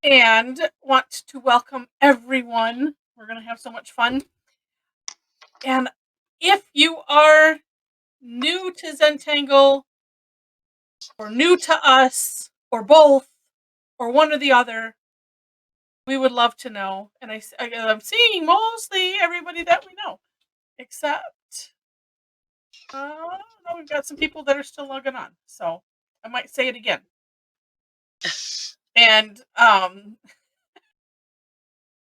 and want to welcome everyone. We're going to have so much fun. And if you are new to Zentangle, or new to us, or both, or one or the other, we would love to know. And I'm seeing mostly everybody that we know, except we've got some people that are still logging on. So I might say it again. And oh,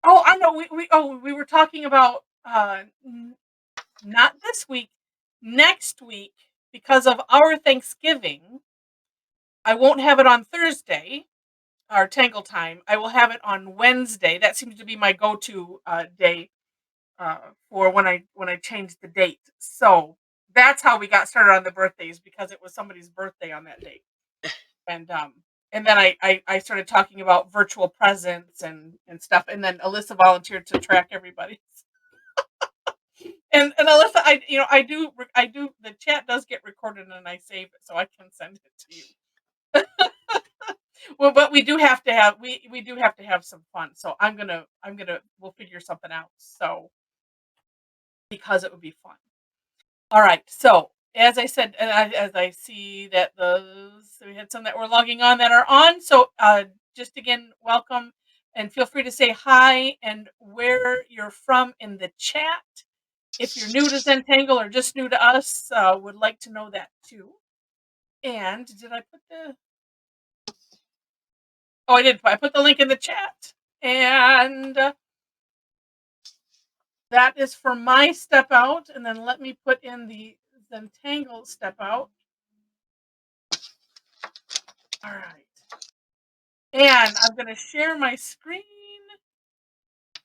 I know we were talking about not this week, next week, because of our Thanksgiving. I won't have it on Thursday, our Tangle time. I will have it on Wednesday. That seems to be my go-to day for when I change the date. So that's how we got started on the birthdays, because it was somebody's birthday on that date. And then I started talking about virtual presents and stuff, and then Alyssa volunteered to track everybody. And Alyssa, I do the chat does get recorded and I save it so I can send it to you. Well, but we do have to have some fun. So we'll figure something out. So because it would be fun. All right. So as I said, and as I see that we had some that were logging on that are on. So just again, welcome, and feel free to say hi and where you're from in the chat. If you're new to Zentangle or just new to us, would like to know that too. And did I put the? Oh, I did. I put the link in the chat, and that is for my step out. And then let me put in the Zentangle step out. All right. And I'm going to share my screen,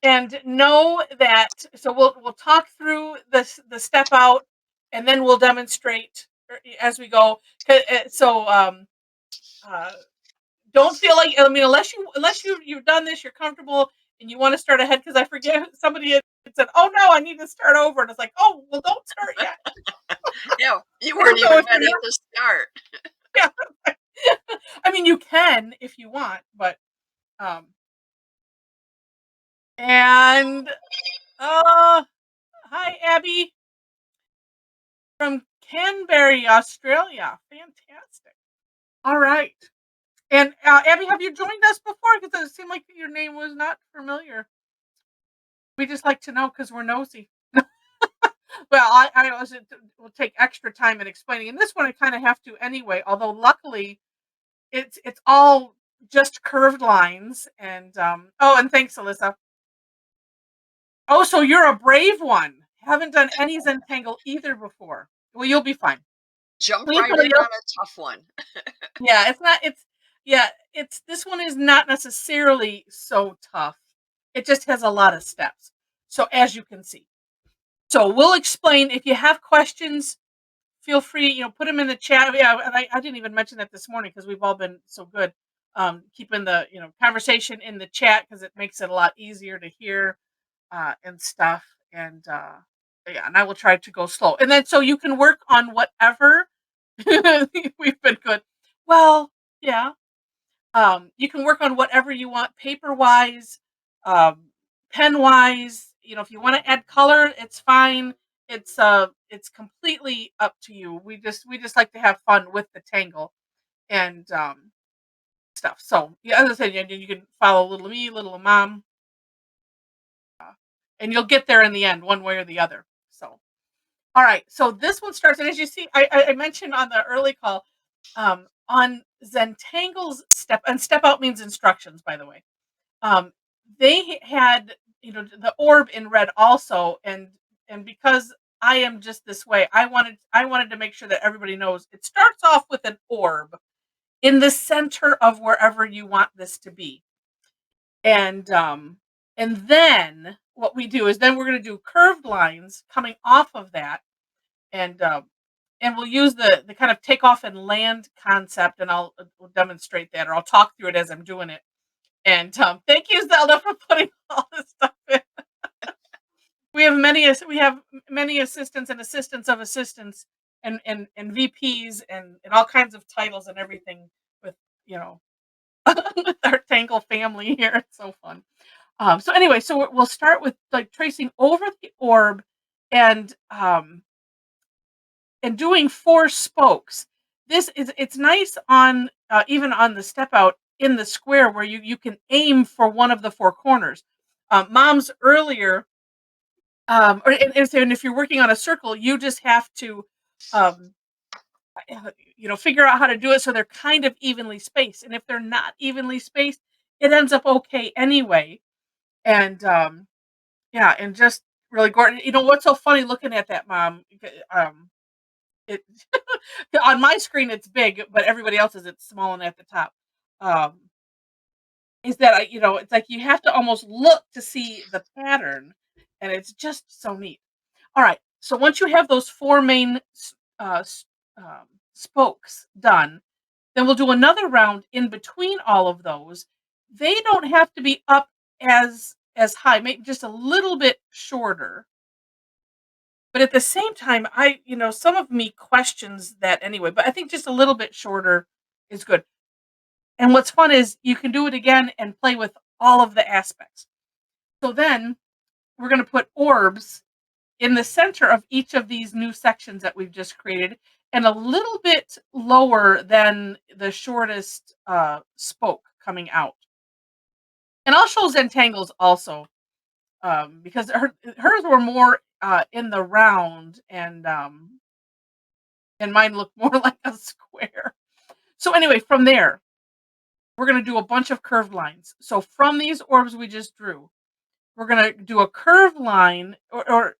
and know that. So we'll talk through the step out, and then we'll demonstrate as we go. So don't feel like, I mean, unless you've done this, you're comfortable, and you want to start ahead. Because I forget, somebody had said, "Oh no, I need to start over," and it's like, "Oh well, don't start yet." Yeah, you weren't even ready to start. Yeah. I mean, you can if you want, but and hi Abby from Canberra, Australia. Fantastic. All right. And Abby, have you joined us before? Because it seemed like your name was not familiar. We just like to know because we're nosy. Well, I also will take extra time in explaining. And this one I kind of have to anyway, although luckily it's all just curved lines. And and thanks, Alyssa. Oh, so you're a brave one. Haven't done any Zentangle either before. Well, you'll be fine. Jump right in on a tough one. Yeah, this one is not necessarily so tough. It just has a lot of steps. So as you can see. So we'll explain. If you have questions, feel free, put them in the chat. Yeah, and I didn't even mention that this morning because we've all been so good keeping the conversation in the chat, because it makes it a lot easier to hear and stuff. And and I will try to go slow. And then so you can work on whatever. We've been good. Well, yeah. You can work on whatever you want, paper wise, pen wise. If you want to add color, it's fine. It's completely up to you. We just like to have fun with the tangle and stuff. So yeah, as I said, you can follow little me, little mom, and you'll get there in the end, one way or the other. So, all right. So this one starts, and as you see, I mentioned on the early call, on Zentangle's step out means instructions, by the way. They had the orb in red also, and because I am just this way, I wanted to make sure that everybody knows it starts off with an orb in the center of wherever you want this to be, and then what we do is then we're going to do curved lines coming off of that, and we'll use the kind of take off and land concept, and I'll demonstrate that, or I'll talk through it as I'm doing it. And thank you, Zelda, for putting all this stuff in. We have many assistants and assistants of assistants, and VPs and all kinds of titles and everything with our Tangle family here. It's so fun. So anyway, so we'll start with like tracing over the orb and doing 4 spokes. It's nice on even on the step out in the square where you can aim for one of the 4 corners. Mom's earlier, and if you're working on a circle, you just have to, um, figure out how to do it so they're kind of evenly spaced. And if they're not evenly spaced, it ends up okay anyway. And yeah, and just really gorgeous. You know what's so funny looking at that, Mom? It on my screen it's big, but everybody else's it's small and at the top. Um, is that it's like you have to almost look to see the pattern, and it's just so neat. All right, so once you have those 4 main spokes done, then we'll do another round in between all of those. They don't have to be up as high, maybe just a little bit shorter. But at the same time, some of me questions that anyway, but I think just a little bit shorter is good. And what's fun is you can do it again and play with all of the aspects. So then we're going to put orbs in the center of each of these new sections that we've just created and a little bit lower than the shortest spoke coming out. And I'll show Zentangles also, because hers were more in the round and mine look more like a square. So anyway, from there, we're going to do a bunch of curved lines. So from these orbs we just drew, we're going to do a curved line, or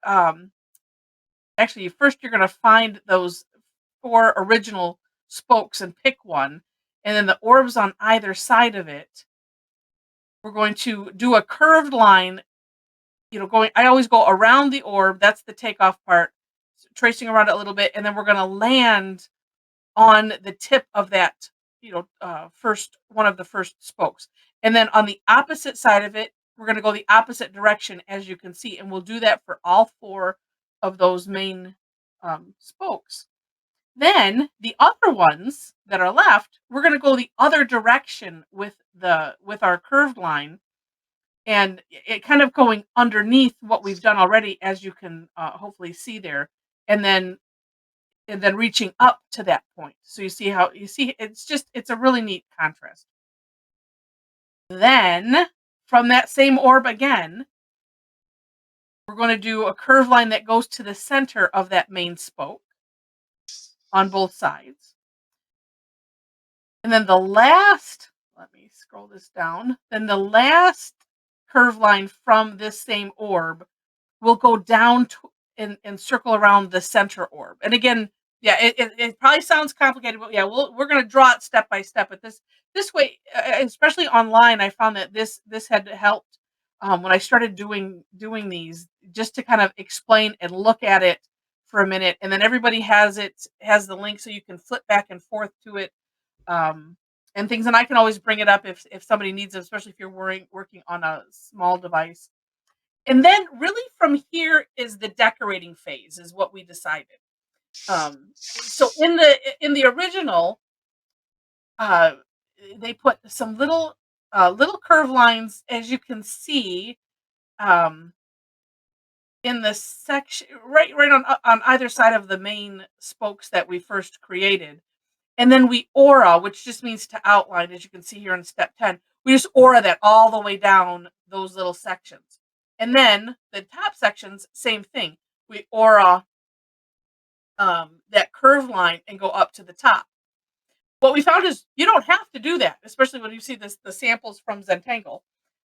actually, first you're going to find those 4 original spokes and pick one, and then the orbs on either side of it, we're going to do a curved line, I always go around the orb, that's the takeoff part, tracing around it a little bit, and then we're going to land on the tip of that, first one of the first spokes. And then on the opposite side of it, we're going to go the opposite direction, as you can see. And we'll do that for all 4 of those main spokes. Then the other ones that are left, we're going to go the other direction with our curved line, and it kind of going underneath what we've done already, as you can hopefully see there. And then reaching up to that point. So you see it's a really neat contrast. Then from that same orb again, we're going to do a curved line that goes to the center of that main spoke on both sides. And then let me scroll this down. Then the last curved line from this same orb will go down and circle around the center orb. And again, yeah, it probably sounds complicated, but yeah, we're going to draw it step by step. But this way, especially online, I found that this had helped when I started doing these, just to kind of explain and look at it for a minute, and then everybody has the link, so you can flip back and forth to it, and things. And I can always bring it up if somebody needs it, especially if you're working on a small device. And then really from here is the decorating phase, is what we decided. So in the original, they put some little curved lines, as you can see, in the section right on either side of the main spokes that we first created. And then we aura, which just means to outline, as you can see here in step 10. We just aura that all the way down those little sections. And then the top sections, same thing. We aura that curved line and go up to the top. What we found is you don't have to do that, especially when you see the samples from Zentangle.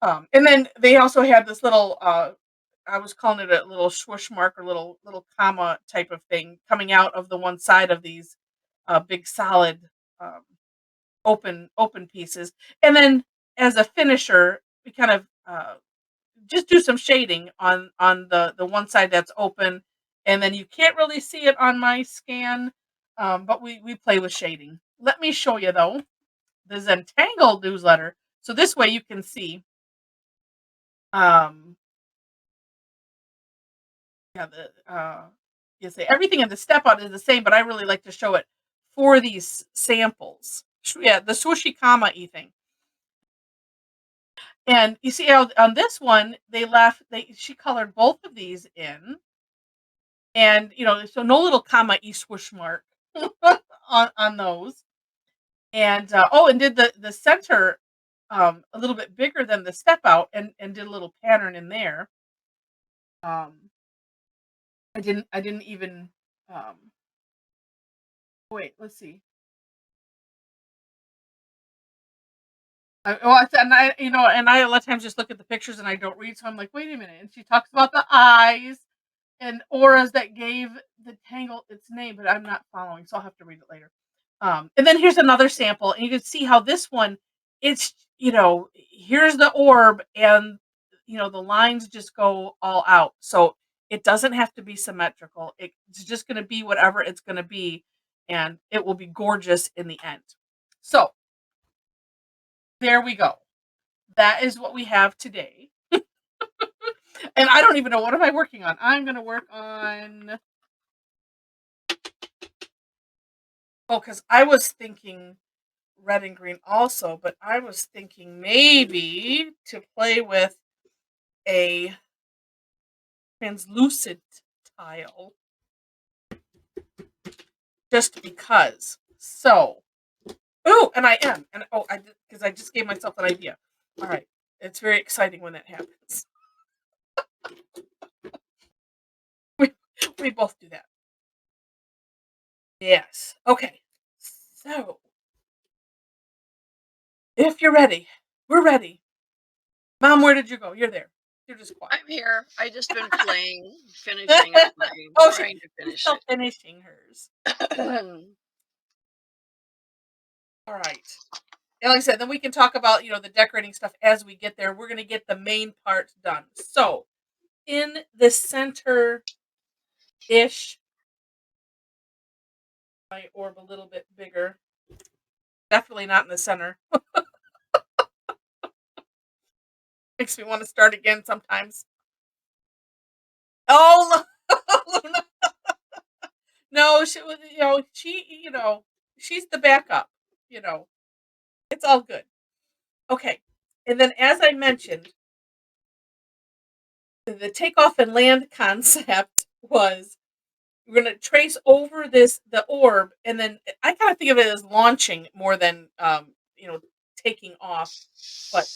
And then they also had this little, I was calling it a little swoosh mark, or little comma type of thing coming out of the one side of these big solid um, open pieces. And then as a finisher, we kind of just do some shading on the one side that's open, and then you can't really see it on my scan, but we play with shading. Let me show you though the Zentangle newsletter, so this way you can see. Yeah, you say everything in the step out is the same, but I really like to show it for these samples. Yeah, the swooshy comma-y thing. And you see how on this one she colored both of these in, and so no little comma swoosh mark on those. And and did the center a little bit bigger than the step out, and did a little pattern in there. I didn't even wait, let's see. And I a lot of times just look at the pictures and I don't read, so I'm like, wait a minute. And she talks about the eyes and auras that gave the tangle its name, but I'm not following, so I'll have to read it later. And then here's another sample, and you can see how this one, it's here's the orb, and the lines just go all out. So it doesn't have to be symmetrical. It's just going to be whatever it's going to be, and it will be gorgeous in the end. So there we go. That is what we have today. And I don't even know, what am I working on? I'm going to work on, because I was thinking red and green also, but I was thinking maybe to play with a translucent tile, just because. So, and I am, and because I just gave myself an idea. All right, it's very exciting when that happens. we both do that. Yes. Okay. So, if you're ready, we're ready. Mom, where did you go? You're there. You're just quiet. I'm here. I just been playing, finishing up mine, trying to She's finish still it. finishing hers. All right. And like I said, then we can talk about, the decorating stuff as we get there. We're going to get the main part done. So, in the center-ish, my orb a little bit bigger. Definitely not in the center. Makes me want to start again sometimes. Oh, no, she's the backup. It's all good. Okay. And then, as I mentioned, the takeoff and land concept was, we're going to trace over the orb, and then I kind of think of it as launching more than taking off. But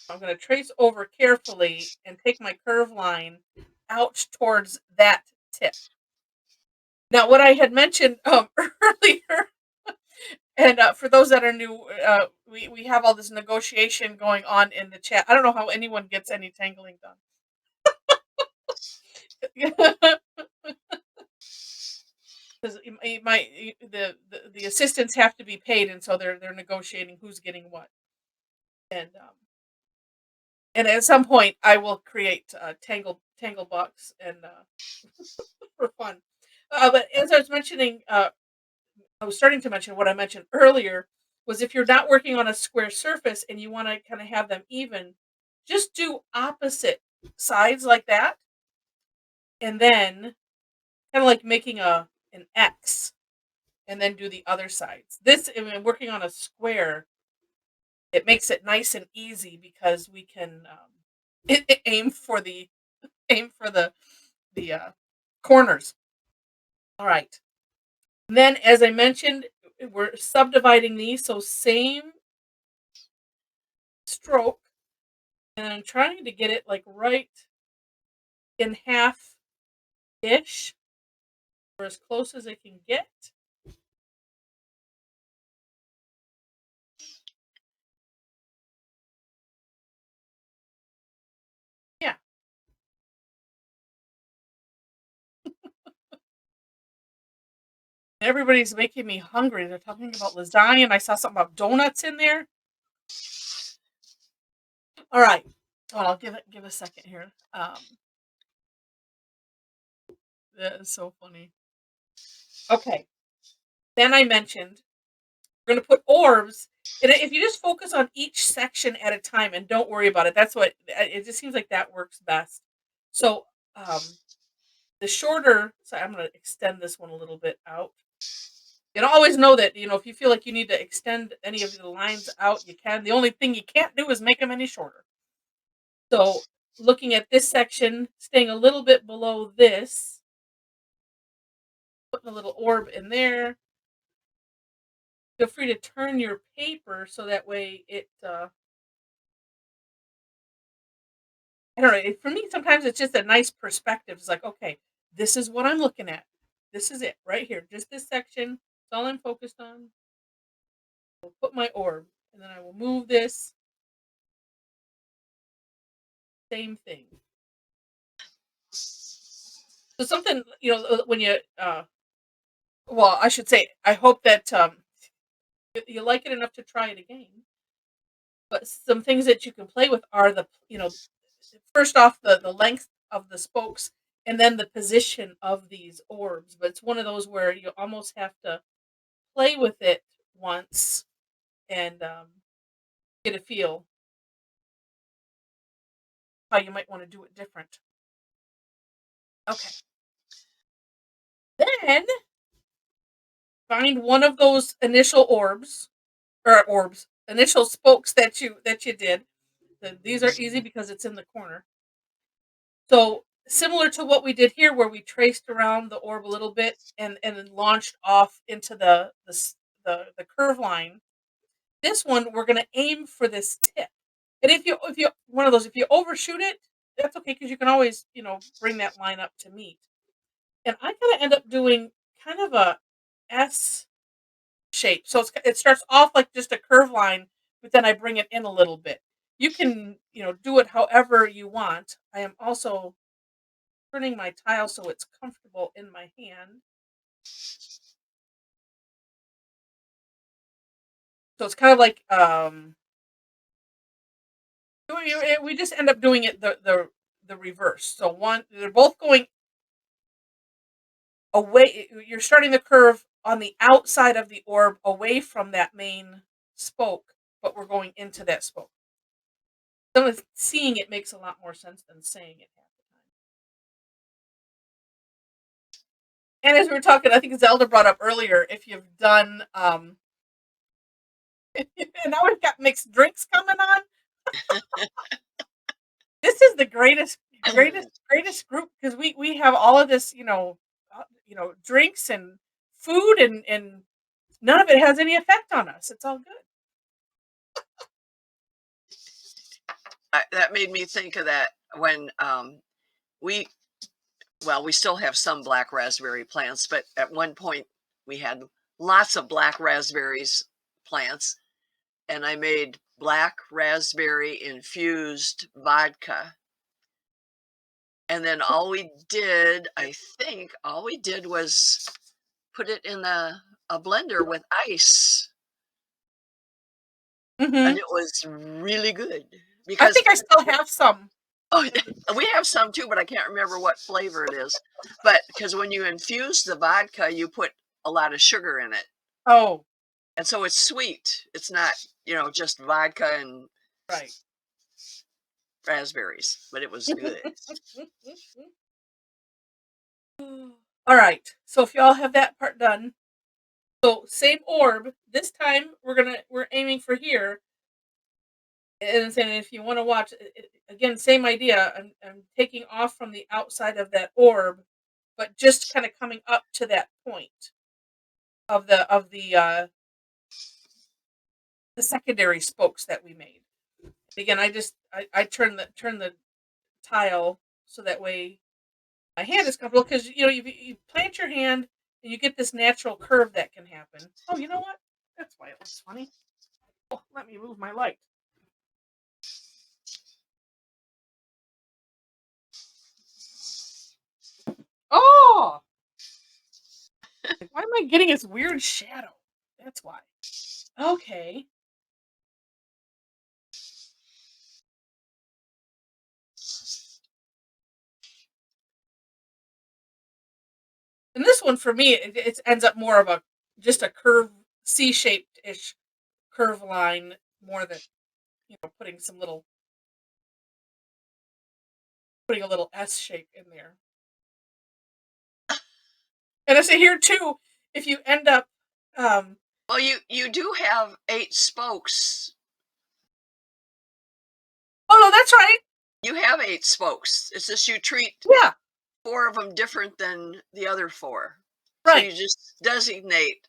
I'm going to trace over carefully and take my curve line out towards that tip. Now, what I had mentioned earlier, and for those that are new, we have all this negotiation going on in the chat. I don't know how anyone gets any tangling done. Because the assistants have to be paid, and so they're negotiating who's getting what. And at some point I will create tangle bucks, and for fun. But as I was mentioning, I was starting to mention what I mentioned earlier, was if you're not working on a square surface and you want to kind of have them even, just do opposite sides like that, and then kind of like making an X, and then do the other sides. Working on a square, it makes it nice and easy because we can aim for the corners. All right. And then, as I mentioned, we're subdividing these, so same stroke, and I'm trying to get it like right in half ish, or as close as I can get. Yeah. Everybody's making me hungry. They're talking about lasagna, and I saw something about donuts in there. All right. Well, I'll give a second here. That is so funny. Okay. Then I mentioned we're going to put orbs, and if you just focus on each section at a time and don't worry about it, that's what it just seems like that works best. So the shorter, so I'm going to extend this one a little bit out. You don't always know that, if you feel like you need to extend any of the lines out, you can. The only thing you can't do is make them any shorter. So looking at this section, staying a little bit below this, putting a little orb in there. Feel free to turn your paper so that way I don't know. For me, sometimes it's just a nice perspective. It's like, okay, this is what I'm looking at. This is it right here. Just this section. That's all I'm focused on. I'll put my orb, and then I will move this. Same thing. So something, when you, well, I should say, I hope that you like it enough to try it again. But some things that you can play with are first off, the length of the spokes, and then the position of these orbs. But it's one of those where you almost have to play with it once and get a feel how you might want to do it different. Okay. Then find one of those initial initial spokes that you did. These are easy because it's in the corner. So similar to what we did here, where we traced around the orb a little bit and then launched off into the curve line. This one we're going to aim for this tip. And if you one of those if you overshoot it, that's okay because you can always bring that line up to meet. And I kind of end up doing kind of a S shape. So it starts off like just a curve line, but then I bring it in a little bit. You can do it however you want. I am also turning my tile so it's comfortable in my hand. So it's kind of like we just end up doing it the reverse. So they're both going away. You're starting the curve on the outside of the orb away from that main spoke, but we're going into that spoke. Someone seeing it makes a lot more sense than saying it half the time. And as we were talking, I think Zelda brought up earlier, if you've done and now we've got mixed drinks coming on. This is the greatest group because we have all of this, drinks and food and none of it has any effect on us. It's all good. That made me think of that when we we still have some black raspberry plants, but at one point we had lots of black raspberries plants, and I made black raspberry infused vodka. And then I think all we did was put it in a blender with ice, and Hmm. it was really good I because think I still have some. oh, we have some too, but I can't remember what flavor it is. But because when you infuse the vodka, you put a lot of sugar in it, Oh, and so it's sweet. It's not, just vodka and right. raspberries, but it was good. All right. So if y'all have that part done, so same orb. This time we're aiming for here. And saying if you want to watch again, same idea. I'm taking off from the outside of that orb, but just kind of coming up to that point of the secondary spokes that we made. Again, I turn the tile so that way my hand is comfortable because you plant your hand and you get this natural curve that can happen. Oh, you know what? That's why it looks funny. Oh, let me move my light. Oh, why am I getting this weird shadow? That's why. Okay. And this one for me, it ends up more of just a curve, C-shaped ish curve line more than putting a little S shape in there. And I say here too, if you end up Um, Well, you do have 8 spokes. oh no, that's right. You have 8 spokes. It's just you treat Yeah, 4 of them different than the other 4. So right. you just designate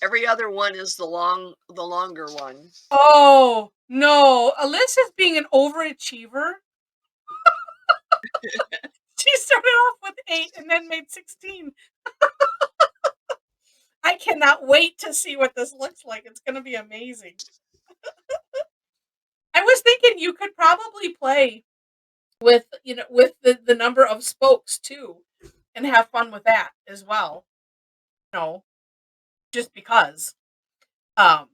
every other one is the longer one. Oh no, Alyssa's being an overachiever. She started off with 8 and then made 16. I cannot wait to see what this looks like. It's going to be amazing. I was thinking you could probably play with, with the number of spokes too, and have fun with that as well. You know, just because. Um,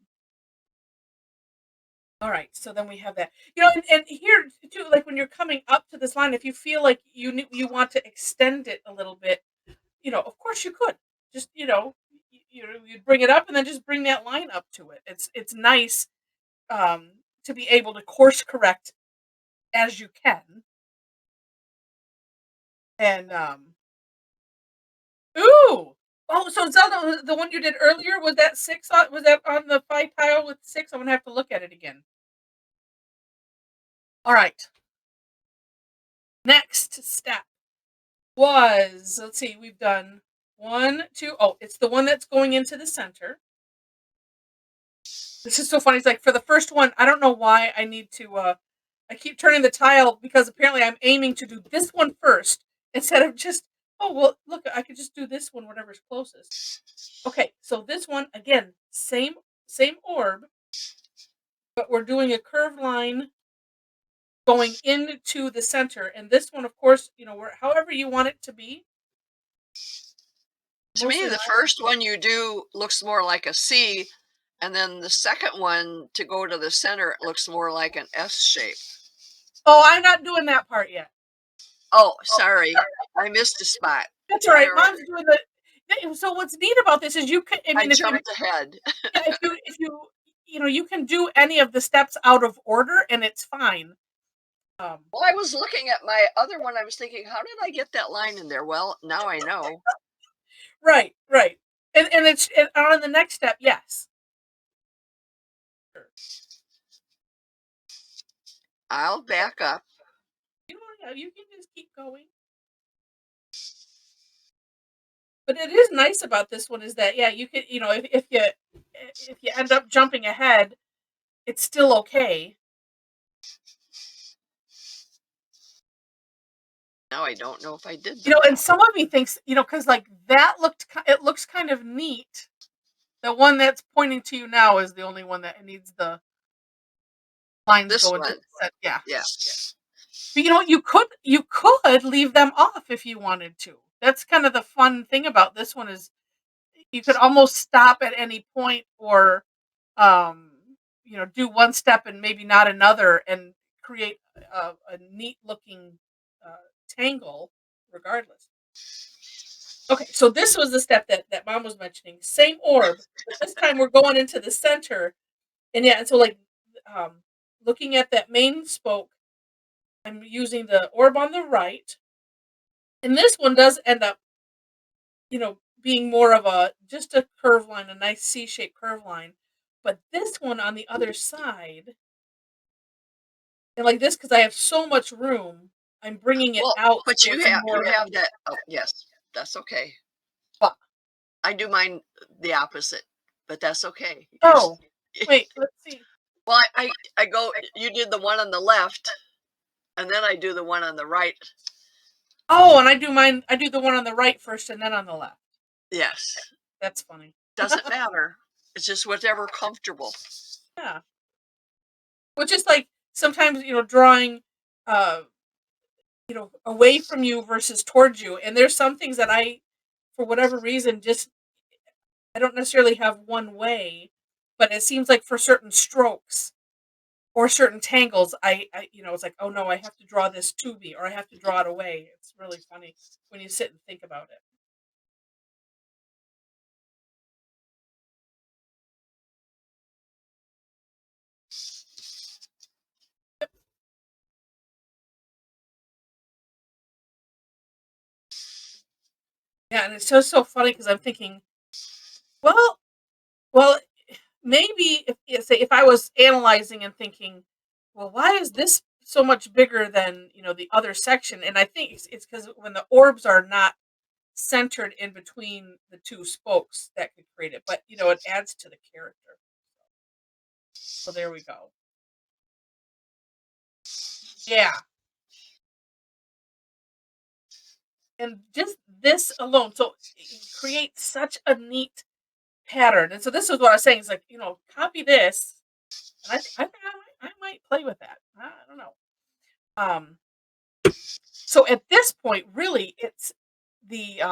all right, so then we have that. And here too, like when you're coming up to this line, if you feel like you want to extend it a little bit, of course you could. Just you'd bring it up and then just bring that line up to it. It's nice to be able to course correct as you can. And ooh, oh, so Zelda, the one you did earlier, was that 6? Was that on the 5 tile with 6? I'm gonna have to look at it again. All right. Next step was, let's see, we've done 1, 2. Oh, it's the one that's going into the center. This is so funny. It's like for the first one, I don't know why I need to. I keep turning the tile because apparently I'm aiming to do this one first instead of just. Oh well, look, I could just do this one, whatever's closest. Okay, so this one again, same orb, but we're doing a curved line going into the center, and this one, of course, where however you want it to be. To me, Mostly the mine. first one you do looks more like a C, and then the second one to go to the center, it looks more like an S shape. Oh, I'm not doing that part yet. Oh, sorry. I missed a spot. That's all right. Mom's doing the. So what's neat about this is you can. I I mean, if you jumped ahead. yeah, you can do any of the steps out of order and it's fine. Well, I was looking at my other one. I was thinking, how did I get that line in there? Well, now I know. Right, right. And it's on the next step, yes. Sure. I'll back up. Yeah, you can just keep going. But it is nice about this one is that yeah, you can, if you end up jumping ahead, it's still okay. Now I don't know if I did And some of me thinks, because like that it looks kind of neat. The one that's pointing to you now is the only one that needs the lines this going to one. the set. Yeah. Yeah. But you could leave them off if you wanted to. That's kind of the fun thing about this one is you could almost stop at any point or um do one step and maybe not another and create a neat looking tangle regardless. Okay, so this was the step that mom was mentioning. Same orb, but this time we're going into the center. And yeah, and so like looking at that main spoke, I'm using the orb on the right. And this one does end up, being more of just a curve line, a nice C-shaped curve line. But this one on the other side, and like this, because I have so much room, I'm bringing it Well, out but so it's you more. have that. Oh, yes, that's okay. But, I do mine the opposite, but that's okay. oh, wait, let's see. Well, I go. You did the one on the left, and then I do the one on the right. Oh, and I do mine. I do the one on the right first, and then on the left. Yes, That's funny. doesn't matter. It's just whatever comfortable. Yeah. Which is like sometimes drawing, uh, away from you versus towards you, and there's some things that for whatever reason, just I don't necessarily have one way, but it seems like for certain strokes or certain tangles, it's like, oh no, I have to draw this to me, or I have to draw it away. It's really funny when you sit and think about it. Yeah, and it's just so funny because I'm thinking Well, well, maybe if I was analyzing and thinking, well, why is this so much bigger than the other section? And I think it's because when the orbs are not centered in between the two spokes, that could create it. But it adds to the character. So there we go. Yeah, and just this alone, so it creates such a neat pattern. And so this is what I was saying. It's like copy this, and I think I might play with that. I don't know. Um, So at this point, really, it's the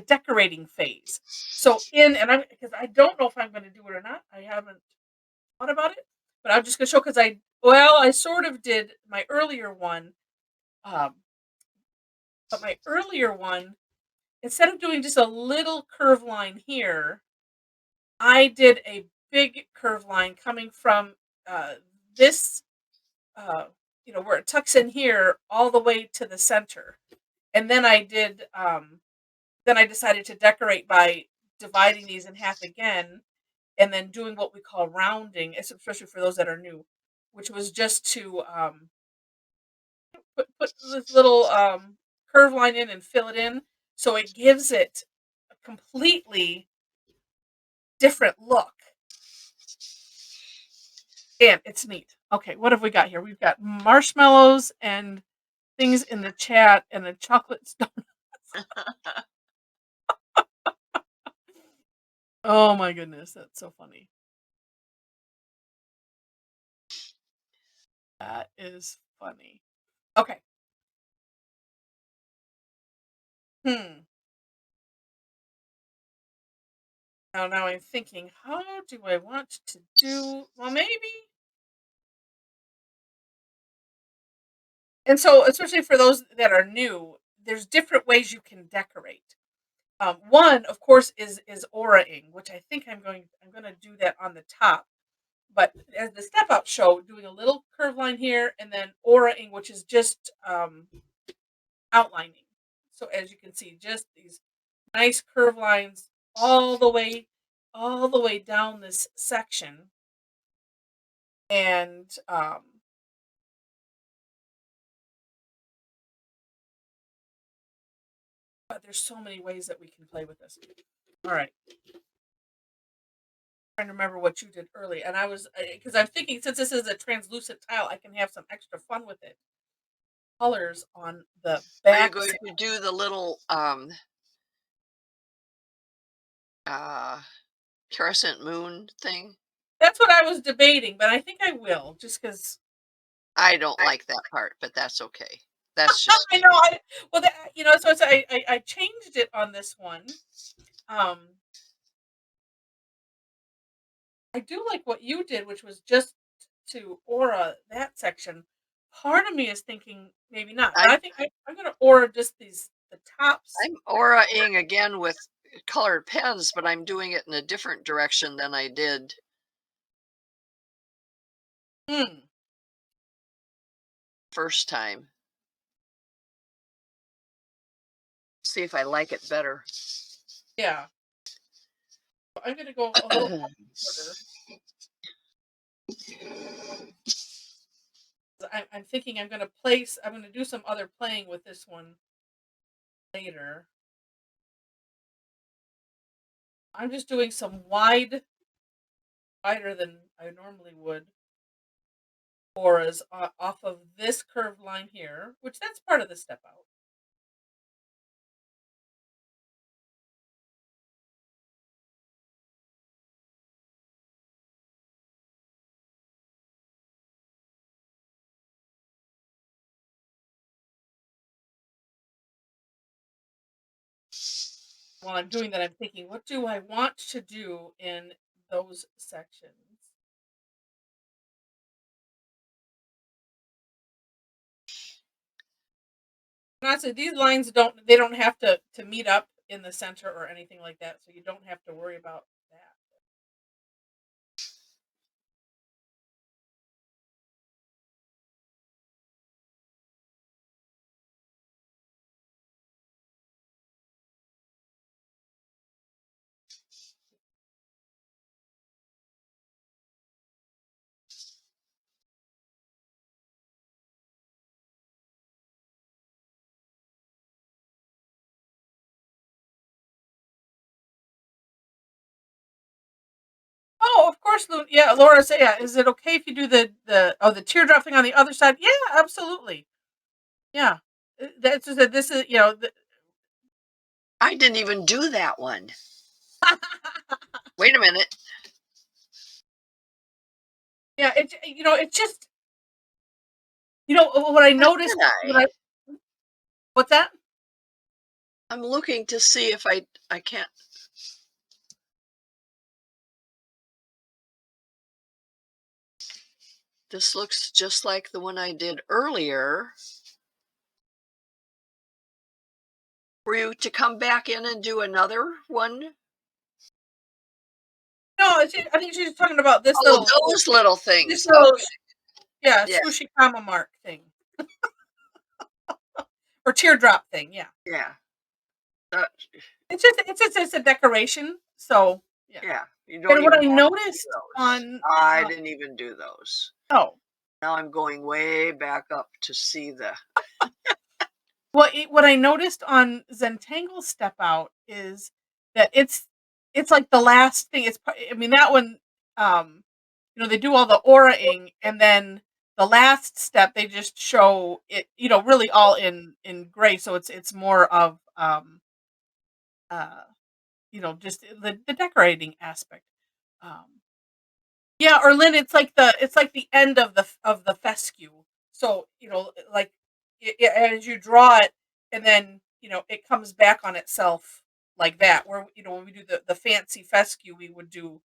decorating phase. So and I'm because I don't know if I'm going to do it or not. I haven't thought about it, but I'm just going to show because I sort of did my earlier one, um, but my earlier one, instead of doing just a little curve line here, I did a big curve line coming from this, uh, where it tucks in here all the way to the center, and then I decided to decorate by dividing these in half again and then doing what we call rounding, especially for those that are new, which was just to put this little curve line in and fill it in. So it gives it a completely different look. And it's neat. Okay, what have we got here? We've got marshmallows and things in the chat and a chocolate stone. Oh my goodness, that's so funny. That is funny. Okay. Hmm. Now I'm thinking, how do I want to do? Well, maybe. And so, especially for those that are new, there's different ways you can decorate. One, of course, is aura-ing, which I think I'm going to do that on the top. But as the step out show, doing a little curve line here, and then aura-ing, which is just outlining. So as you can see, just these nice curve lines all the way down this section, and but there's so many ways that we can play with this. All right, trying to remember what you did early, and I was because I'm thinking since this is a translucent tile, I can have some extra fun with it. Colors on the Are you back. going to do the little uh crescent moon thing? That's what I was debating, but I think I will just because I don't I, like that part, but that's okay. That's just I me. know. Well, so I changed it on this one. Um, I do like what you did, which was just to aura that section. Part of me is thinking maybe not, but I I'm think I'm going to aura just the tops. I'm aura-ing again with colored pens, but I'm doing it in a different direction than I did Hmm. first time. See if I like it better. Yeah. I'm going to go a little harder. I'm thinking I'm going to do some other playing with this one later. I'm just doing some wider than I normally would auras off of this curved line here, which that's part of the step out. While I'm doing that, I'm thinking, what do I want to do in those sections? And honestly, these lines don't have to meet up in the center or anything like that, so you don't have to worry about that. course, yeah, Laura said, yeah, is it okay if you do the teardrop thing on the other side? Yeah, absolutely. Yeah. That's just that this is, I didn't even do that one. Wait a minute. yeah, it's just, what I How noticed, did I? what's that? I'm looking to see if I can't. This looks just like the one I did earlier. Were you to come back in and do another one? No, I think she's talking about Oh, those little this things. little, Okay. yeah, Yeah. swooshy comma mark thing. Or teardrop thing, yeah. Yeah. That, It's a decoration, so, yeah. yeah. You don't And what even I have to do noticed those. on, I didn't even do those. oh, Now I'm going way back up to see the. what I noticed on Zentangle Step Out is that it's like the last thing. I mean, that one, they do all the aura-ing, and then the last step they just show it, really all in gray. So it's more of, uh, just the decorating aspect. Um, yeah, or Lynn, it's like the end of the fescue. So, like, as you draw it, and then it comes back on itself like that. Where when we do the fancy fescue, we would do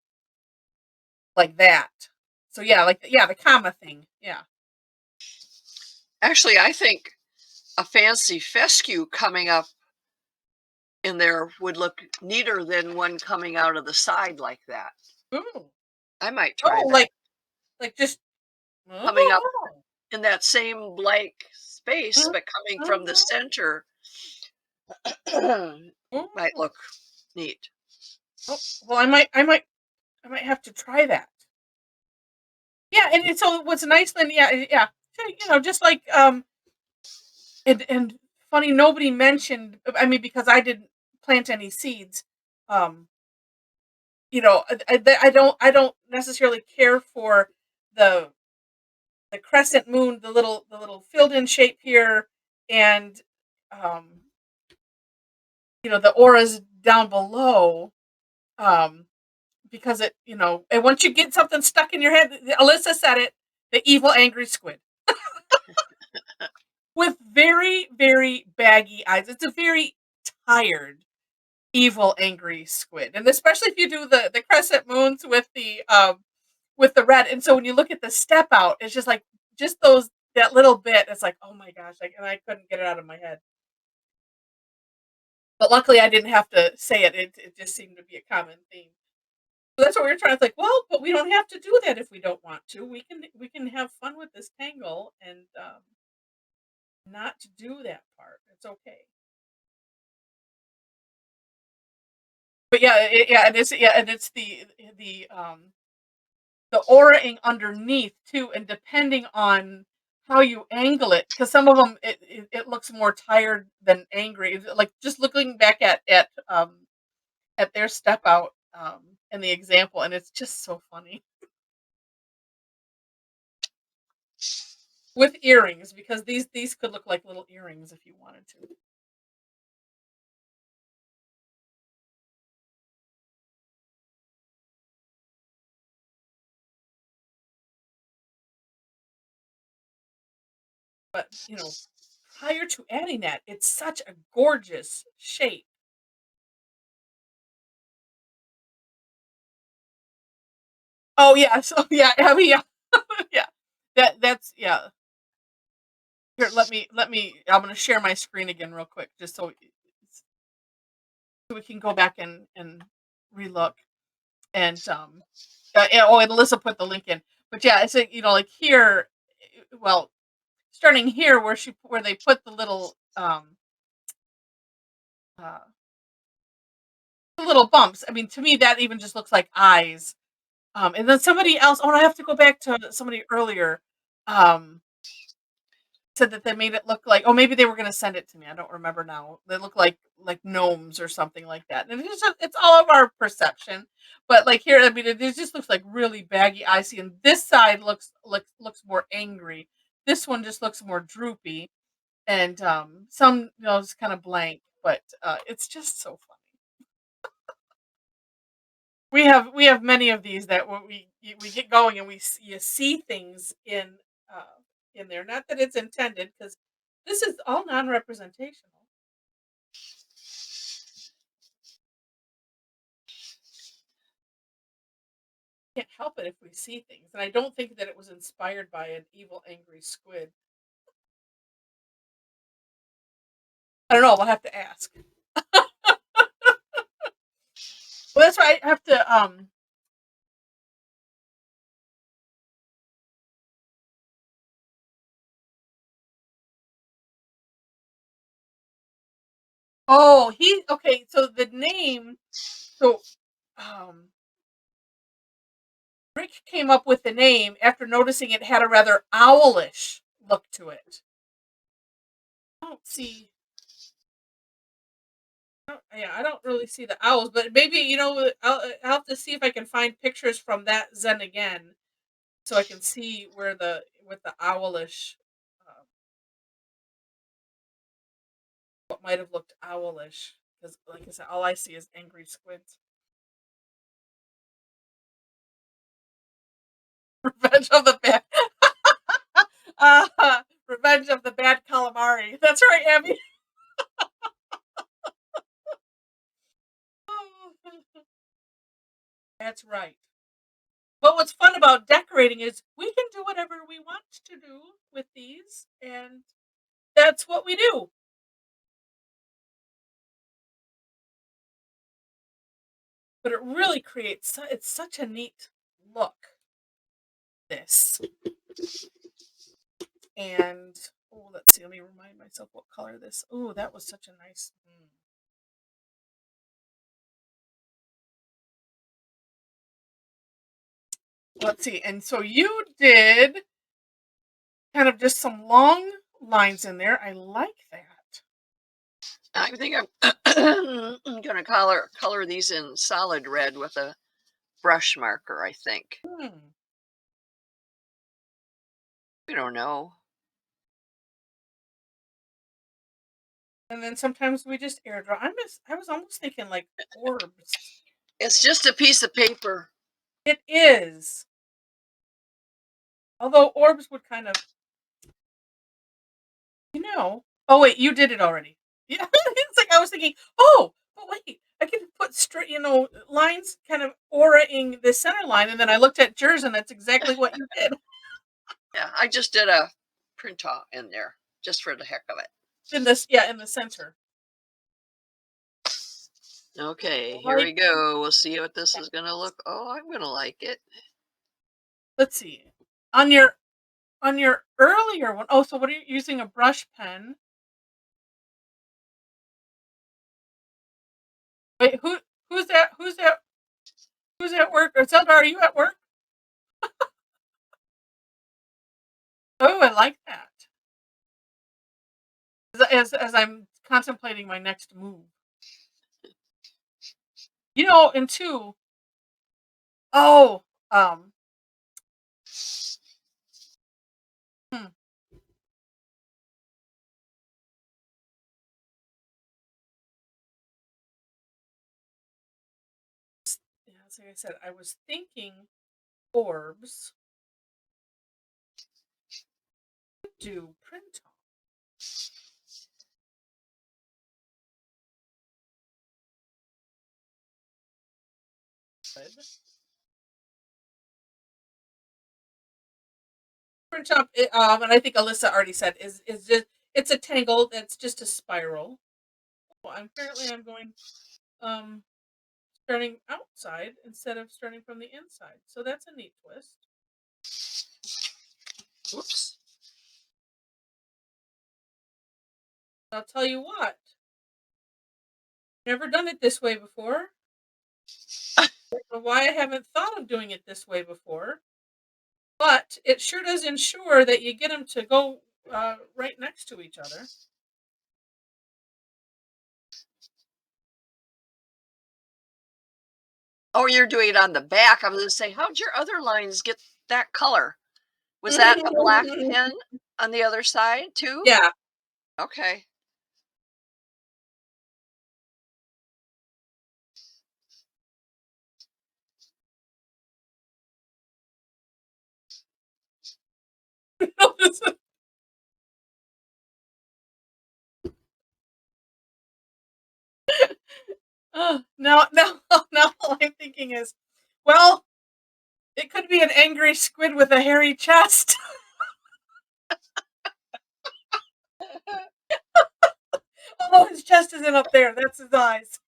like that. So yeah, the comma thing. Yeah. Actually, I think a fancy fescue coming up in there would look neater than one coming out of the side like that. Ooh. I might try Oh, that. like just. Coming up Oh. in that same blank space, but coming from the Mhm. center might Mhm. look neat. Oh, well, I might have to try that. Yeah, and so what's nice then, yeah, yeah, so, just like, and funny, nobody mentioned. I mean, because I didn't plant any seeds. Um, I don't necessarily care for the the crescent moon, the little filled in shape here, and um, the auras down below. Um, because and once you get something stuck in your head, Alyssa said it, the evil angry squid with very, very baggy eyes. It's a very tired, evil, angry squid, and especially if you do the crescent moons with the red. And so when you look at the step out, it's just like just those that little bit. It's like, oh my gosh, and I couldn't get it out of my head. But luckily, I didn't have to say it. It just seemed to be a common theme. So that's what we were trying to think. Well, but we don't have to do that if we don't want to. We can have fun with this tangle and not to do that part. It's okay. But yeah, and it's the auraing underneath too, and depending on how you angle it, because some of them it looks more tired than angry. Like just looking back at their step out in the example, and it's just so funny with earrings, because these could look like little earrings if you wanted to. But prior to adding that, it's such a gorgeous shape. Oh yeah, so yeah, I mean, yeah, yeah. That's yeah. Here, let me. I'm gonna share my screen again real quick, just so we can go back and relook. And and Alyssa put the link in. But yeah, it's like, like here, well, starting here where they put uh, the little bumps. I mean, to me, that even just looks like eyes. And then somebody else. Oh, and I have to go back to somebody earlier. Um, said that they made it look like, oh, maybe they were gonna send it to me. I don't remember now. They look like gnomes or something like that. And it's all of our perception. But like here, I mean, it just looks like really baggy, icy, and this side looks more angry. This one just looks more droopy, and some it's kind of blank, but it's just so funny. We have many of these that when we get going and you see things in there. Not that it's intended, because this is all non-representational. Can't help it if we see things, and I don't think that it was inspired by an evil, angry squid. I don't know. We'll have to ask. Well, that's why I have to. Oh, he okay. So the name. So um, Rick came up with the name after noticing it had a rather owlish look to it. I don't see. Yeah, I don't really see the owls, but maybe I'll have to see if I can find pictures from that Zen again, so I can see where the with the owlish, what might have looked owlish. Because, like I said, all I see is angry squids. Revenge of the bad, Revenge of the bad calamari. That's right, Abby. That's right. But what's fun about decorating is we can do whatever we want to do with these, and that's what we do. But it really creates it's such a neat look, this. And oh, let's see, let me remind myself what color this. Oh, that was such a nice. Let's see. And so you did kind of just some long lines in there. I like that. I think I'm gonna color these in solid red with a brush marker, I think. Hmm. I don't know. And then sometimes we just air draw. I was almost thinking like orbs. It's just a piece of paper. It is. Although orbs would kind of, Oh wait, you did it already. Yeah, it's like I was thinking. Oh, but wait, I can put straight, lines kind of auraing the center line, and then I looked at yours, and that's exactly what you did. Yeah, I just did a print off in there just for the heck of it. In the center. Okay, here Right. we go. We'll see what this is gonna look. Oh, I'm gonna like it. Let's see. On your earlier one. Oh, so what are you using, a brush pen? Wait, who's that? Who's that? Who's at work? Or Zelda, are you at work? Oh, I like that. As I'm contemplating my next move. And two, oh, hmm, yeah, like I said, I was thinking orbs do print on. Good. Print up, and I think Alyssa already said is just it's a tangle. That's just a spiral. Well, I'm going um starting outside instead of starting from the inside. So that's a neat twist. Whoops. I'll tell you what. Never done it this way before. I don't know why I haven't thought of doing it this way before. But it sure does ensure that you get them to go right next to each other. Oh, you're doing it on the back. I was gonna say, how'd your other lines get that color? Was that a black pen on the other side too? Yeah. Okay. Now, now all I'm thinking is, well, it could be an angry squid with a hairy chest. Oh, his chest isn't up there. That's his eyes.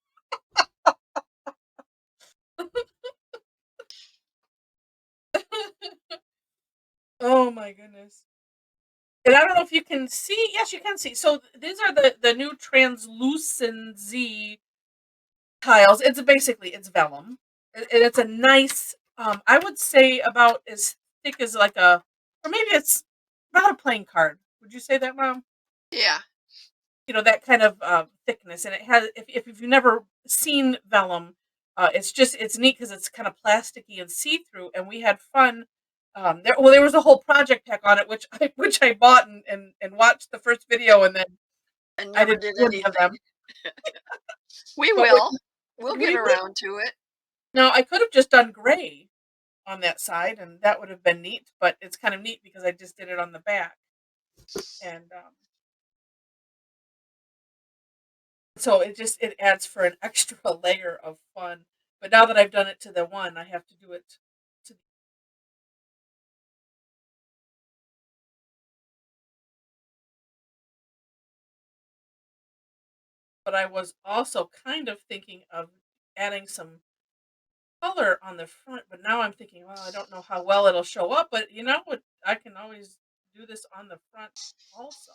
Oh my goodness. And I don't know if you can see. Yes, you can see. So these are the new translucency tiles. It's basically it's vellum. And it's a nice I would say about as thick as like a, or maybe it's about a playing card. Would you say that, Mom? Yeah. That kind of thickness, and it has, if you've never seen vellum, it's neat because it's kind of plasticky and see-through, and we had fun. There was a whole project pack on it, which I bought and watched the first video, and then And I never did did 2 of anything. them. We But will. We'll get we will. around to it. Now I could have just done gray on that side, and that would have been neat, but it's kind of neat because I just did it on the back, and so it adds for an extra layer of fun. But now that I've done it to the one, I have to do it to. But I was also kind of thinking of adding some color on the front, but now I'm thinking, well, I don't know how well it'll show up, but you know what? I can always do this on the front also.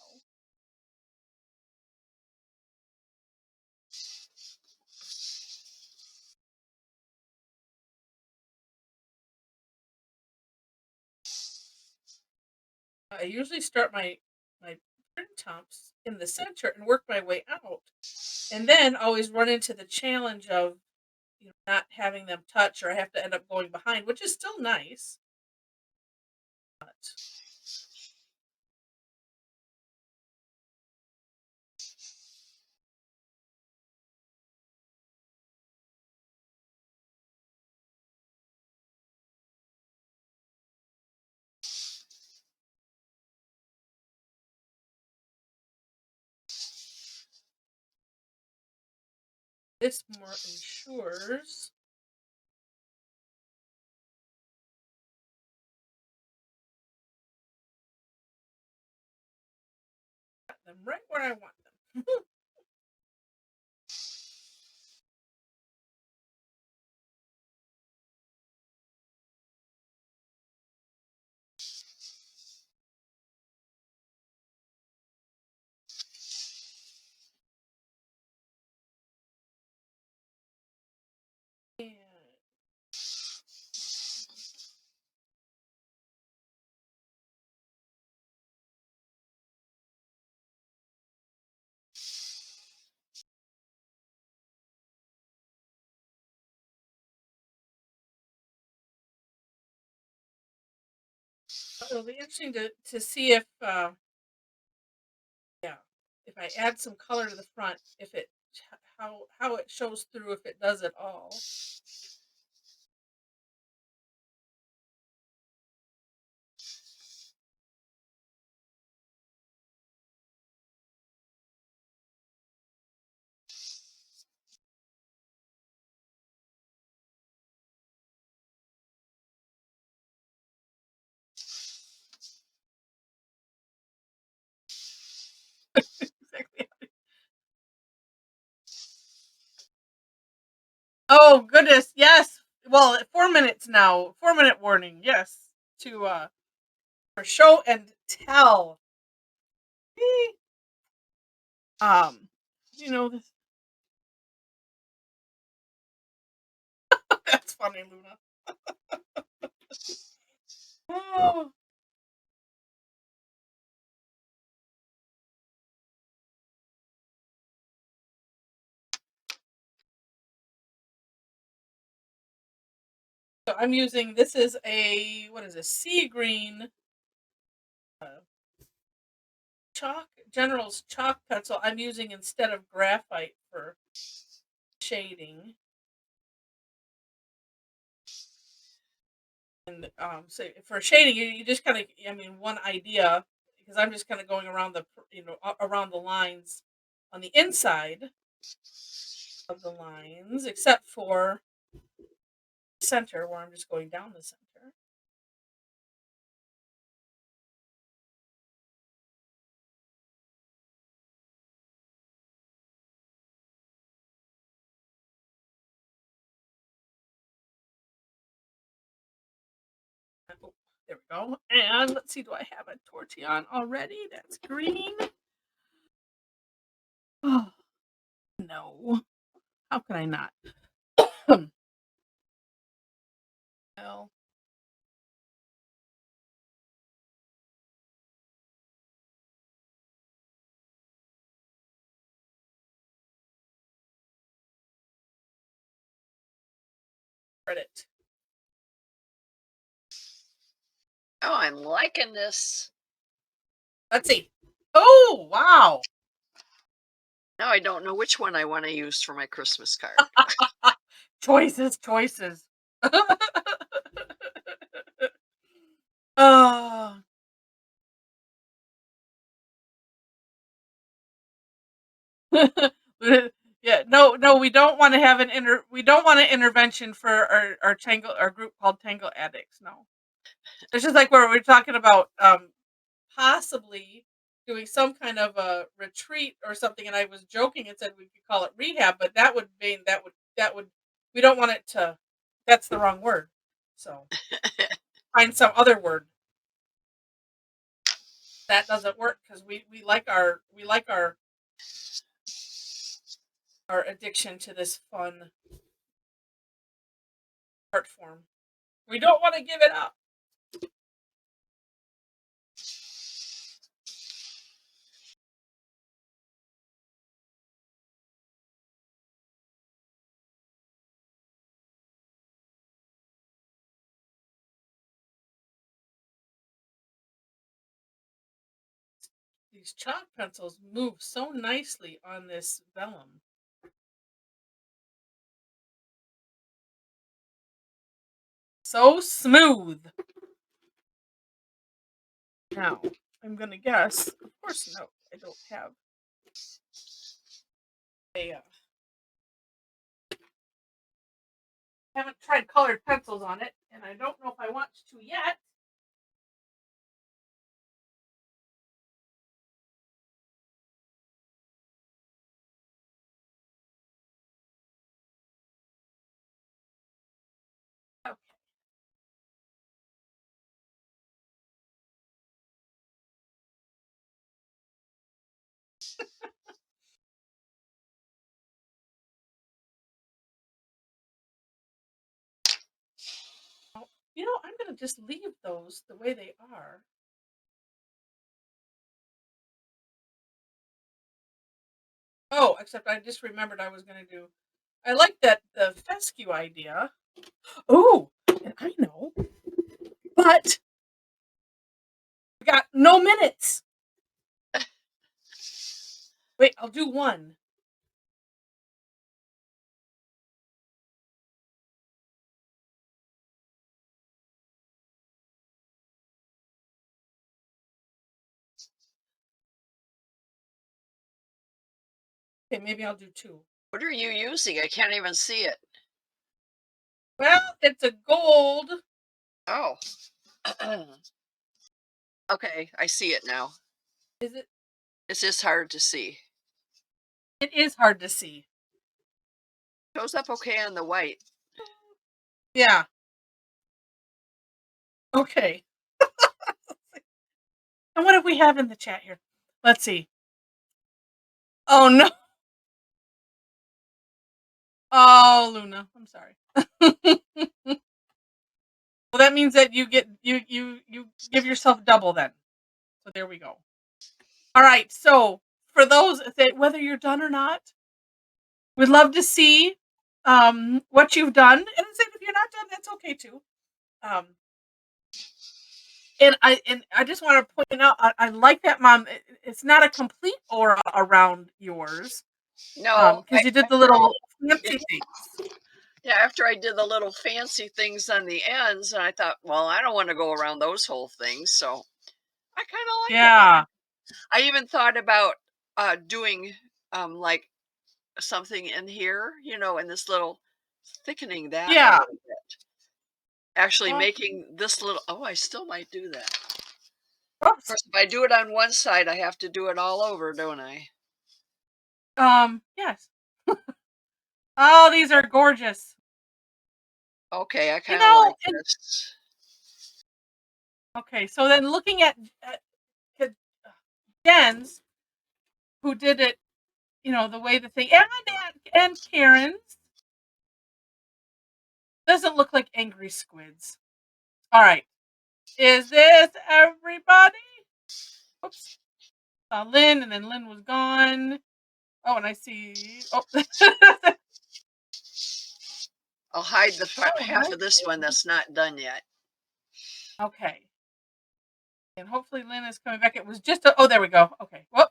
I usually start my print tops in the center and work my way out, and then always run into the challenge of not having them touch, or I have to end up going behind, which is still nice. But this more ensures them right where I want them. And it'll be interesting to see if yeah, if I add some color to the front, if it how it shows through, if it does at all. Exactly. Oh goodness, yes. Well, 4 minutes now. 4 minute warning. Yes, to for show and tell. Eee. You know this. That's funny, Luna. Oh, So I'm using, this is a, what is a sea green General's chalk pencil I'm using instead of graphite for shading. And so for shading, you just kind of, I mean, one idea, because I'm just kind of going around the, around the lines on the inside of the lines, except for center, where I'm just going down the center. Oh, there we go. And let's see, do I have a tortillon already? That's green. Oh, no. How can I not? Well, credit. Oh, I'm liking this. Let's see. Oh, wow. Now I don't know which one I want to use for my Christmas card. Choices. uh, yeah, no, we don't want to have we don't want an intervention for our group called Tangle Addicts. No. It's just like where we're talking about possibly doing some kind of a retreat or something, and I was joking and said we could call it rehab, but that would mean that would we don't want it to, that's the wrong word. So find some other word that doesn't work, because we like our addiction to this fun art form. We don't want to give it up. These chalk pencils move so nicely on this vellum. So smooth. Now, I'm gonna guess. Of course, no, I don't have a. Haven't tried colored pencils on it, and I don't know if I want to yet. Okay. I'm gonna just leave those the way they are. Oh, except I just remembered I was gonna do. I like that the fescue idea. Oh, and I know, but we got no minutes. Wait, I'll do one. Okay, maybe I'll do two. What are you using? I can't even see it. Well, it's a gold. Oh. Okay, I see it now. Is it? It's just hard to see. It is hard to see. Shows up okay on the white. Yeah. Okay. And what do we have in the chat here? Let's see. Oh no. Oh, Luna, I'm sorry. Well, that means that you give yourself double then. So there we go. All right. So for those that, whether you're done or not, we'd love to see what you've done, and if you're not done, that's okay too. Um, and I just want to point out, I like that, Mom. It's not a complete aura around yours, No, because you did the little yeah, fancy things. yeah, after I did the little fancy things on the ends, and I thought, well, I don't want to go around those whole things, so I kind of like it. Yeah, I even thought about doing like something in here, in this little thickening that a yeah. little bit. Actually Well, making this little, oh, I still might do that. Of oops. course, if I do it on one side, I have to do it all over, don't I? Yes. Oh, these are gorgeous. Okay, I You kind of know, like and this. okay, so then looking at Jen's, who did it, the way the thing, and Karen's doesn't look like angry squids. All right, is this everybody? Oops, saw Lynn, and then Lynn was gone. Oh, and I see. Oh, I'll hide the oh, half nice. of this one that's not done yet. Okay, and hopefully Lynn is coming back. It was just a. Oh, there we go. Okay. Whoop.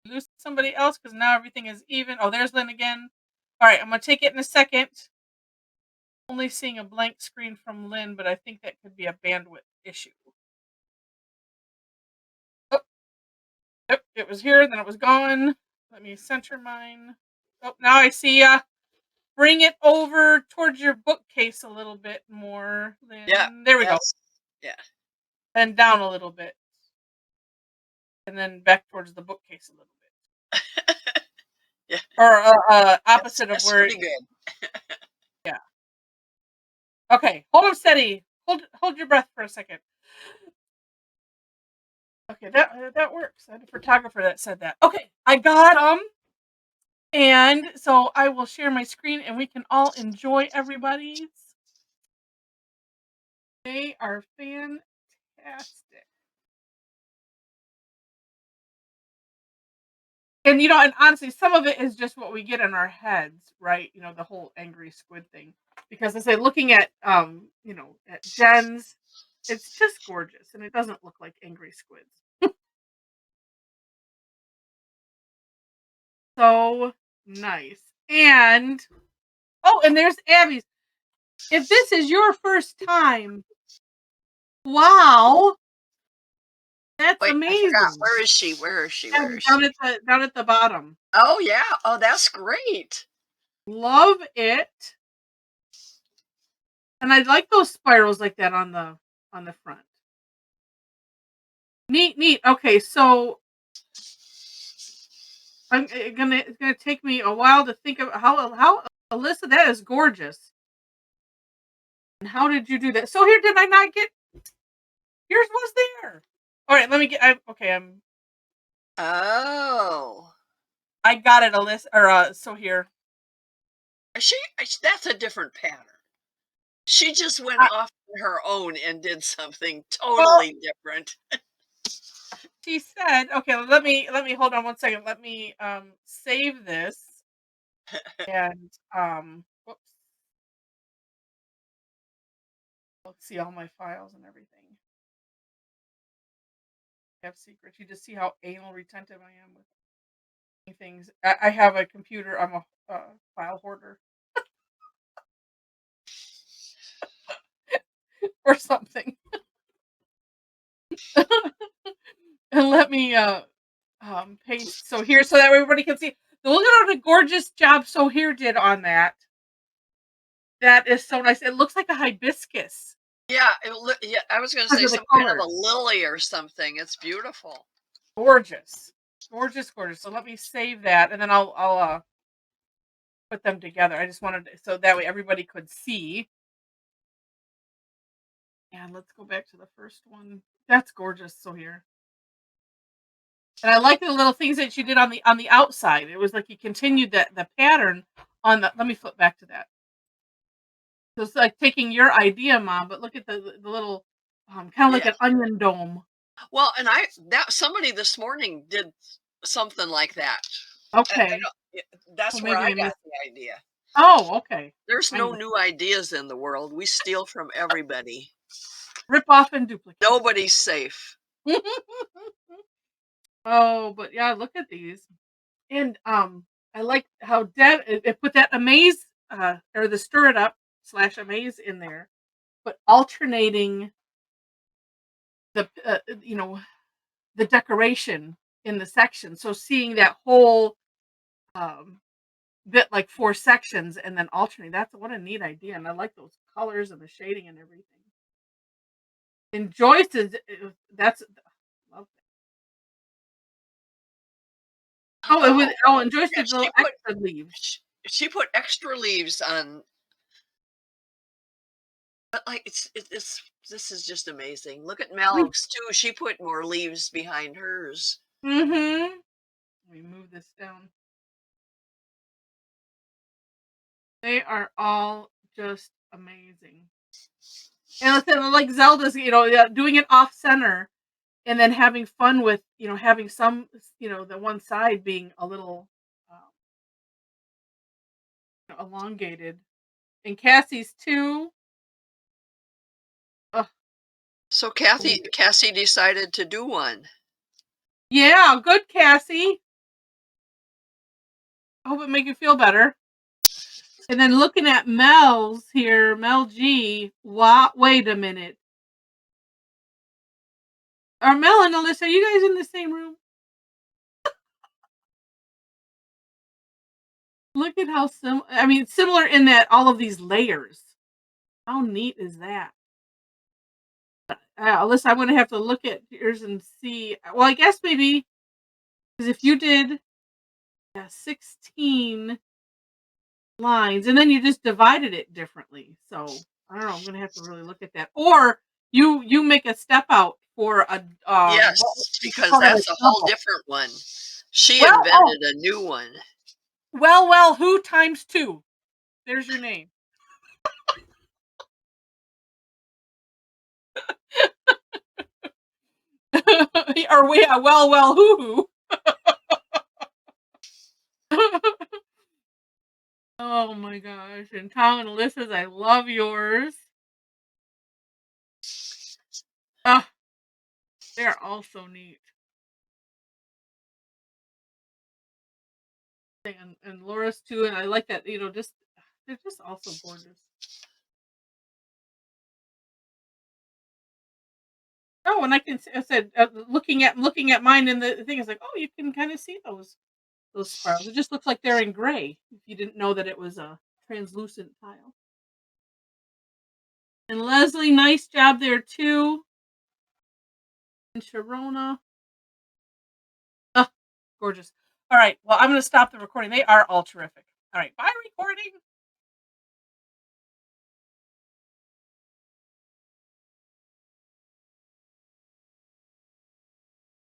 Lose somebody else because now everything is even. Oh, there's Lynn again. All right, I'm gonna take it in a second. Only seeing a blank screen from Lynn, but I think that could be a bandwidth issue. Oh, yep, it was here, then it was gone. Let me center mine. Oh, now I see ya. Bring it over towards your bookcase a little bit more, Yeah, Lynn. There we go. that's yeah. And down a little bit. And then back towards the bookcase a little bit. Yeah, Or that's opposite of that's where. pretty good. Yeah. Okay, hold them steady. Hold your breath for a second. Okay, that works. I had a photographer that said that. Okay, I got them. And so I will share my screen and we can all enjoy everybody's. They are fantastic. And and honestly, some of it is just what we get in our heads, right? The whole angry squid thing. Because I say looking at at Jen's, it's just gorgeous and it doesn't look like angry squids. So nice. And oh, and there's Abby's. If this is your first time, wow, that's Wait, I forgot. amazing. Where is she? Where is she? Where Abby, is down she? at the bottom. Oh yeah. Oh, that's great. Love it. And I like those spirals like that on the front. Neat, neat. Okay, so it's gonna take me a while to think of how Alyssa, that is gorgeous. And how did you do that? So here, did I not get yours was there? All right, let me get. Okay, Oh, I got it, Alyssa. Or so here. that's a different pattern. She just went I, off on her own and did something well, totally different. she said, okay, let me hold on one second. Let me save this and whoops, let's see all my files and everything. Have secrets. You just see how anal retentive I am with things. I have a computer. I'm a file hoarder or something. And let me paste so here so that everybody can see. Look at what a gorgeous job So Here did on that. That is so nice. It looks like a hibiscus Yeah, yeah. I was going to because say of the some kind of a colors. lily or something. It's beautiful. Gorgeous. Gorgeous, gorgeous. So let me save that and then I'll put them together. I just wanted so that way everybody could see. And let's go back to the first one. That's gorgeous. So here. And I like the little things that you did on the outside. It was like you continued the pattern on the. Let me flip back to that. So it's like taking your idea, Mom, but look at the little, kind of like Yeah. an onion dome. Well, and that somebody this morning did something like that. I Okay, don't, well that's where maybe I I got missed. the idea. Oh, okay. There's I no know. new ideas in the world. We steal from everybody. Rip off and duplicate. Nobody's safe. Oh, but yeah, look at these. And I like how Deb it put that amaze or the stir it up slash amaze in there, but alternating the the decoration in the section. So seeing that whole um bit like 4 sections and then alternate. That's what a neat idea. And I like those colors and the shading and everything. And Joyce is that's love that. Oh, it was Oh, and Joyce yeah, did little extra leaves. she put extra leaves on, but, like, it's this is just amazing. Look at Mel's too, she put more leaves behind hers. Mhm. Let me move this down. They are all just amazing. And listen, like Zelda's, yeah, doing it off center and then having fun with, having some, the one side being a little elongated. And Cassie's too. Ugh, So believe it. Cassie decided to do one. Yeah, good, Cassie. I hope it make you feel better. And then looking at Mel's here, Mel G. Wow, wait a minute. Are Mel and Alyssa, are you guys in the same room? Look at how similar in that all of these layers. How neat is that? Alyssa, I'm gonna have to look at yours and see. Well, I guess maybe because if you did 16 lines and then you just divided it differently, so I don't know. I'm gonna have to really look at that. Or you make a step out for a what Yes, you because call that, a that's a whole double. different one. She Well, invented a new one. who times 2. There's your name. Or we who. Oh my gosh. And Tom and Alyssa's, I love yours. Ah, they're all so neat. And Laura's too, and I like that, just they're just also gorgeous. Oh, and I said looking at mine and the thing is like, oh, you can kind of see those spirals. It just looks like they're in gray if you didn't know that it was a translucent tile. And Leslie, nice job there too. And Sharona. Oh, gorgeous. All right. Well, I'm going to stop the recording. They are all terrific. All right. Bye, recording.